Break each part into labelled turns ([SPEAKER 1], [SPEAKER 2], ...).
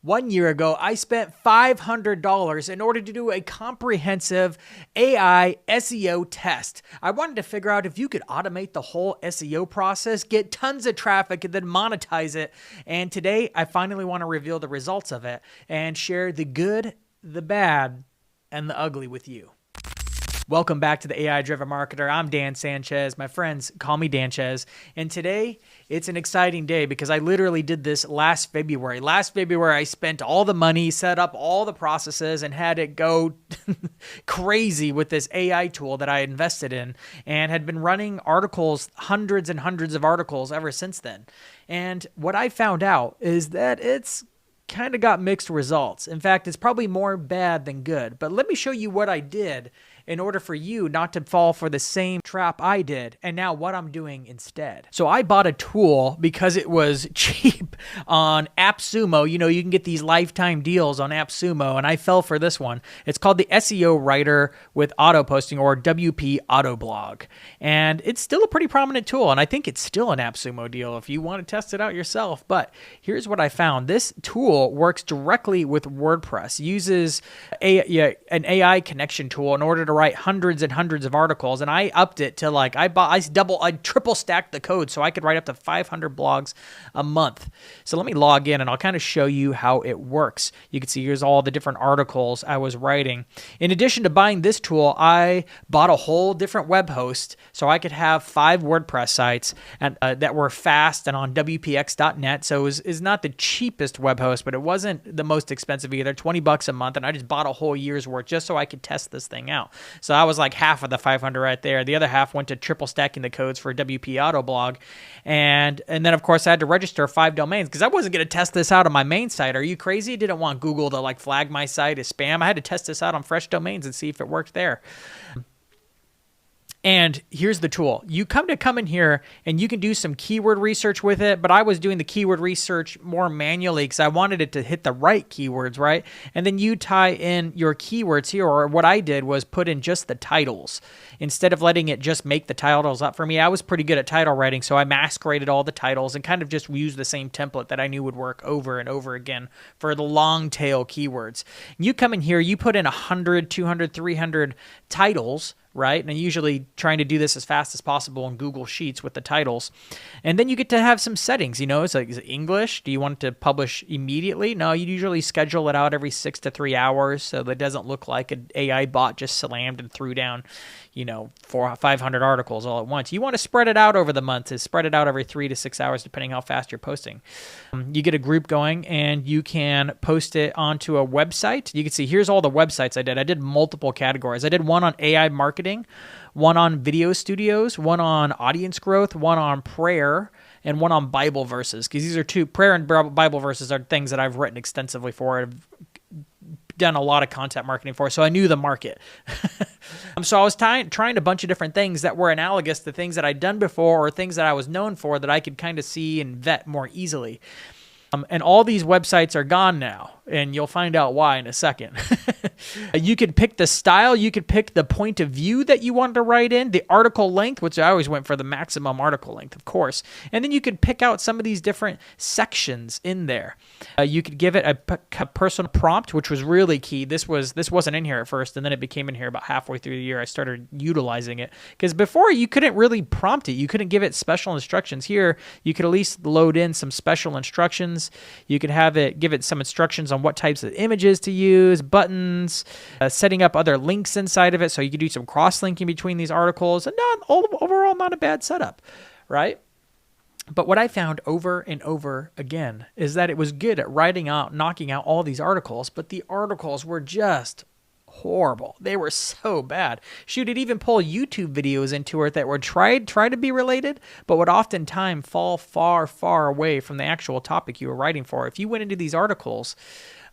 [SPEAKER 1] 1 year ago, I spent $500 in order to do a comprehensive AI SEO test. I wanted to figure out if you could automate the whole SEO process, get tons of traffic, and then monetize it. And today, I finally want to reveal the results of it and share the good, the bad, and the ugly with you. Welcome back to the AI Driven Marketer. I'm Dan Sanchez. My friends call me Danchez. And today, it's an exciting day because I literally did this last February. Last February, I spent all the money, set up all the processes, and had it go crazy with this AI tool that I invested in and had been running articles, hundreds and hundreds of articles ever since then. And what I found out is that it's kind of got mixed results. In fact, it's probably more bad than good. But let me show you what I did in order for you not to fall for the same trap I did, and now what I'm doing instead. So I bought a tool because it was cheap on AppSumo. You know, you can get these lifetime deals on AppSumo, and I fell for this one. It's called the SEO Writer with Auto Posting, or WP Autoblog. And it's still a pretty prominent tool, and I think it's still an AppSumo deal if you want to test it out yourself. But here's what I found. This tool works directly with WordPress, uses an AI connection tool in order to write hundreds and hundreds of articles, and I upped it to I triple stacked the code so I could write up to 500 blogs a month. So let me log in and I'll kind of show you how it works. You can see here's all the different articles I was writing. In addition to buying this tool, I bought a whole different web host so I could have 5 WordPress sites and that were fast and on WPX.net. So it was not the cheapest web host, but it wasn't the most expensive either, $20 a month, and I just bought a whole year's worth just so I could test this thing out. So I was like half of the 500 right there. The other half went to triple stacking the codes for WP Autoblog. And then, of course, I had to register 5 domains because I wasn't going to test this out on my main site. Are you crazy? I didn't want Google to flag my site as spam. I had to test this out on fresh domains and see if it worked there. And here's the tool. You come in here and you can do some keyword research with it, but I was doing the keyword research more manually because I wanted it to hit the right keywords, right? And then you tie in your keywords here, or what I did was put in just the titles. Instead of letting it just make the titles up for me, I was pretty good at title writing, so I masqueraded all the titles and kind of just used the same template that I knew would work over and over again for the long tail keywords. You come in here, you put in 100, 200, 300 titles, right? And I'm usually trying to do this as fast as possible in Google Sheets with the titles. And then you get to have some settings, it's like, is it English? Do you want it to publish immediately? No, you usually schedule it out every 6 to 3 hours so that it doesn't look like an AI bot just slammed and threw down, 500 articles all at once. You want to spread it out over the month, to spread it out every 3 to 6 hours, depending how fast you're posting. You get a group going and you can post it onto a website. You can see here's all the websites I did. I did multiple categories. I did one on AI marketing, one on video studios, one on audience growth, one on prayer, and one on Bible verses. Because these are prayer and Bible verses are things that I've written extensively for. I've done a lot of content marketing for, so I knew the market. So I was trying a bunch of different things that were analogous to things that I'd done before or things that I was known for that I could kind of see and vet more easily. And all these websites are gone now, and you'll find out why in a second. You could pick the style, you could pick the point of view that you wanted to write in, the article length, which I always went for the maximum article length, of course. And then you could pick out some of these different sections in there. You could give it a personal prompt, which was really key. This wasn't in here at first, and then it became in here about halfway through the year. I started utilizing it because before you couldn't really prompt it. You couldn't give it special instructions. Here, you could at least load in some special instructions. You could give it some instructions on what types of images to use, buttons, setting up other links inside of it so you could do some cross-linking between these articles. And overall, not a bad setup, right? But what I found over and over again is that it was good at knocking out all these articles, but the articles were just horrible. They were so bad. Shoot, it even pull YouTube videos into it that were try to be related, but would oftentimes fall far, far away from the actual topic you were writing for. If you went into these articles,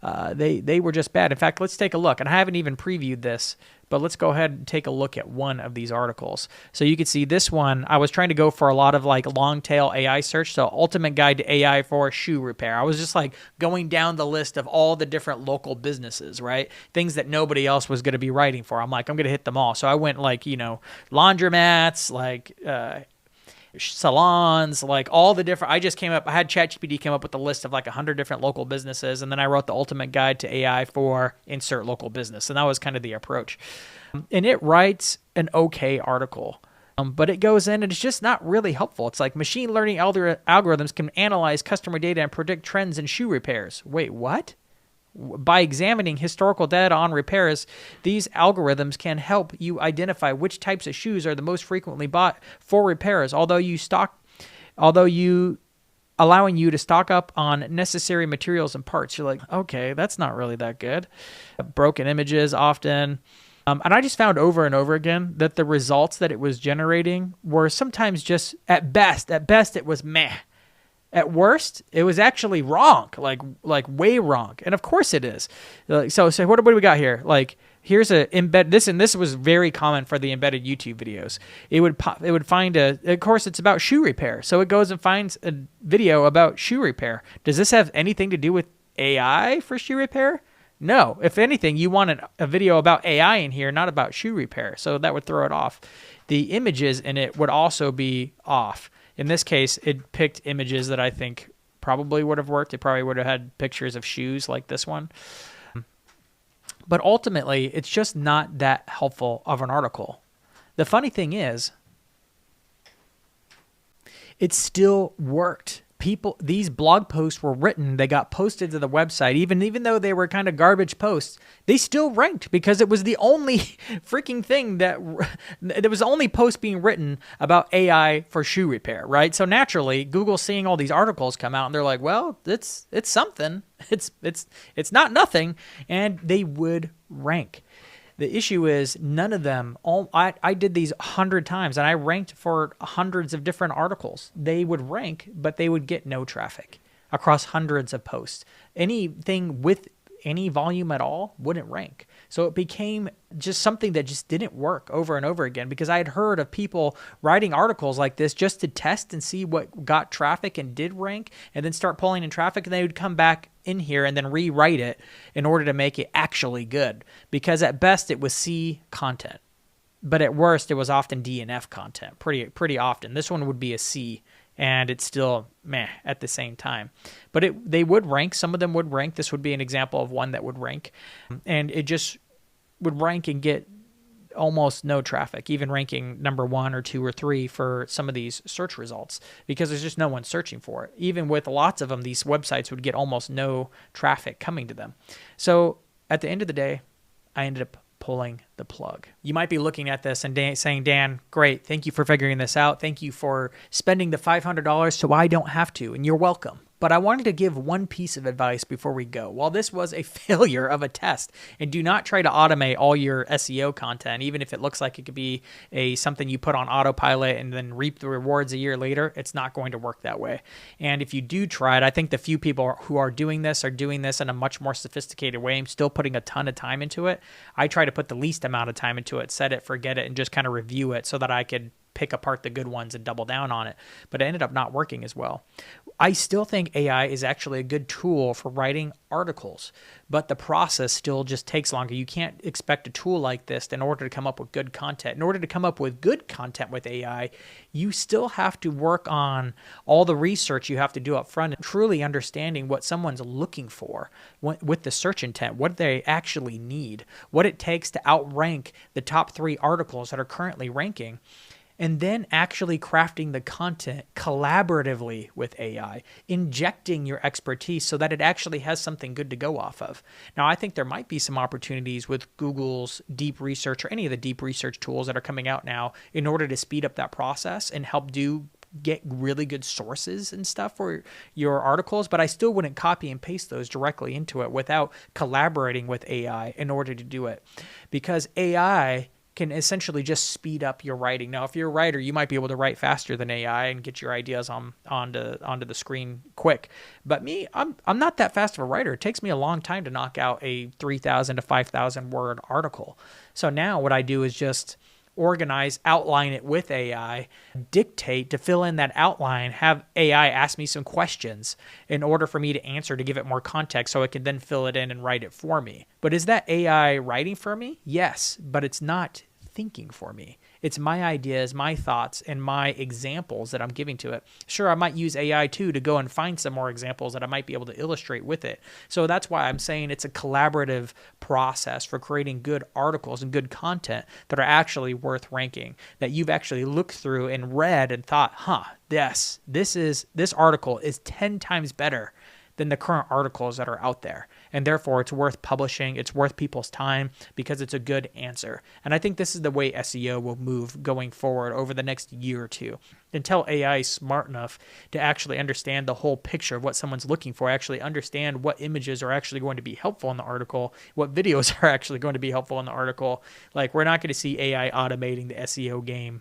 [SPEAKER 1] they were just bad. In fact, let's take a look. And I haven't even previewed this, but let's go ahead and take a look at one of these articles. So you can see this one, I was trying to go for a lot of long tail AI search. So ultimate guide to AI for shoe repair. I was just going down the list of all the different local businesses, right? Things that nobody else was going to be writing for. I'm going to hit them all. So I went laundromats, salons, like all the different, I had ChatGPT come up with a list of like 100 different local businesses. And then I wrote the ultimate guide to AI for insert local business. And that was kind of the approach. And it writes an okay article. But it goes in and it's just not really helpful. It's like machine learning algorithms can analyze customer data and predict trends in shoe repairs. Wait, what? By examining historical data on repairs, these algorithms can help you identify which types of shoes are the most frequently bought for repairs, allowing you to stock up on necessary materials and parts. You're like, okay, that's not really that good. Broken images often. And I just found over and over again that the results that it was generating were sometimes just, at best, it was meh. At worst, it was actually wrong, like way wrong. And of course it is. So what do we got here? Like, here's a embed this, and this was very common for the embedded YouTube videos. It would find of course it's about shoe repair. So it goes and finds a video about shoe repair. Does this have anything to do with AI for shoe repair? No. If anything, you want a video about AI in here, not about shoe repair. So that would throw it off. The images in it would also be off. In this case, it picked images that I think probably would have worked. It probably would have had pictures of shoes like this one. But ultimately, it's just not that helpful of an article. The funny thing is, it still worked. These blog posts were written, they got posted to the website, even though they were kind of garbage posts, they still ranked because it was the only freaking thing there was the only post being written about AI for shoe repair, right? So naturally, Google's seeing all these articles come out and they're like, well, it's something. It's not nothing, and they would rank. The issue is none of them, I did these 100 times and I ranked for hundreds of different articles. They would rank, but they would get no traffic across hundreds of posts. Anything with any volume at all wouldn't rank. So it became just something that just didn't work over and over again because I had heard of people writing articles like this just to test and see what got traffic and did rank and then start pulling in traffic, and they would come back in here and then rewrite it in order to make it actually good, because at best it was C content, but at worst it was often D and F content pretty often. This one would be a C, and it's still meh at the same time. But they would rank. Some of them would rank. This would be an example of one that would rank. And it just would rank and get almost no traffic, even ranking number 1 or 2 or 3 for some of these search results, because there's just no one searching for it. Even with lots of them, these websites would get almost no traffic coming to them. So at the end of the day, I ended up pulling the plug. You might be looking at this and saying, Dan, great. Thank you for figuring this out. Thank you for spending the $500 so I don't have to, and you're welcome. But I wanted to give one piece of advice before we go. While this was a failure of a test, and do not try to automate all your SEO content, even if it looks like it could be something you put on autopilot and then reap the rewards a year later, it's not going to work that way. And if you do try it, I think the few people who are doing this in a much more sophisticated way. I'm still putting a ton of time into it. I try to put the least amount of time into it, set it, forget it, and just kind of review it so that I could pick apart the good ones and double down on it. But it ended up not working as well. I still think AI is actually a good tool for writing articles, but the process still just takes longer. You can't expect a tool like this in order to come up with good content. In order to come up with good content with AI, you still have to work on all the research you have to do up front and truly understanding what someone's looking for with the search intent, what they actually need, what it takes to outrank the top 3 articles that are currently ranking. And then actually crafting the content collaboratively with AI, injecting your expertise so that it actually has something good to go off of. Now, I think there might be some opportunities with Google's deep research or any of the deep research tools that are coming out now in order to speed up that process and help get really good sources and stuff for your articles, but I still wouldn't copy and paste those directly into it without collaborating with AI in order to do it, because AI can essentially just speed up your writing. Now, if you're a writer, you might be able to write faster than AI and get your ideas onto the screen quick. But me, I'm not that fast of a writer. It takes me a long time to knock out a 3,000 to 5,000 word article. So now what I do is just organize, outline it with AI, dictate to fill in that outline, have AI ask me some questions in order for me to answer to give it more context so it can then fill it in and write it for me. But is that AI writing for me? Yes, but it's not thinking for me. It's my ideas, my thoughts, and my examples that I'm giving to it. Sure, I might use AI too to go and find some more examples that I might be able to illustrate with it. So that's why I'm saying it's a collaborative process for creating good articles and good content that are actually worth ranking, that you've actually looked through and read and thought, this article is 10 times better than the current articles that are out there. And therefore, it's worth publishing. It's worth people's time because it's a good answer. And I think this is the way SEO will move going forward over the next year or two, until AI is smart enough to actually understand the whole picture of what someone's looking for, actually understand what images are actually going to be helpful in the article, what videos are actually going to be helpful in the article. Like, we're not going to see AI automating the SEO game,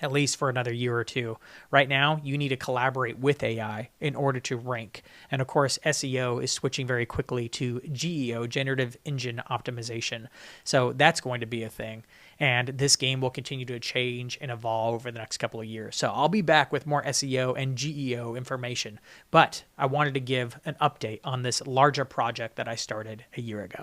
[SPEAKER 1] at least for another year or two. Right now, you need to collaborate with AI in order to rank. And of course, SEO is switching very quickly to GEO, Generative Engine Optimization. So that's going to be a thing. And this game will continue to change and evolve over the next couple of years. So I'll be back with more SEO and GEO information. But I wanted to give an update on this larger project that I started a year ago.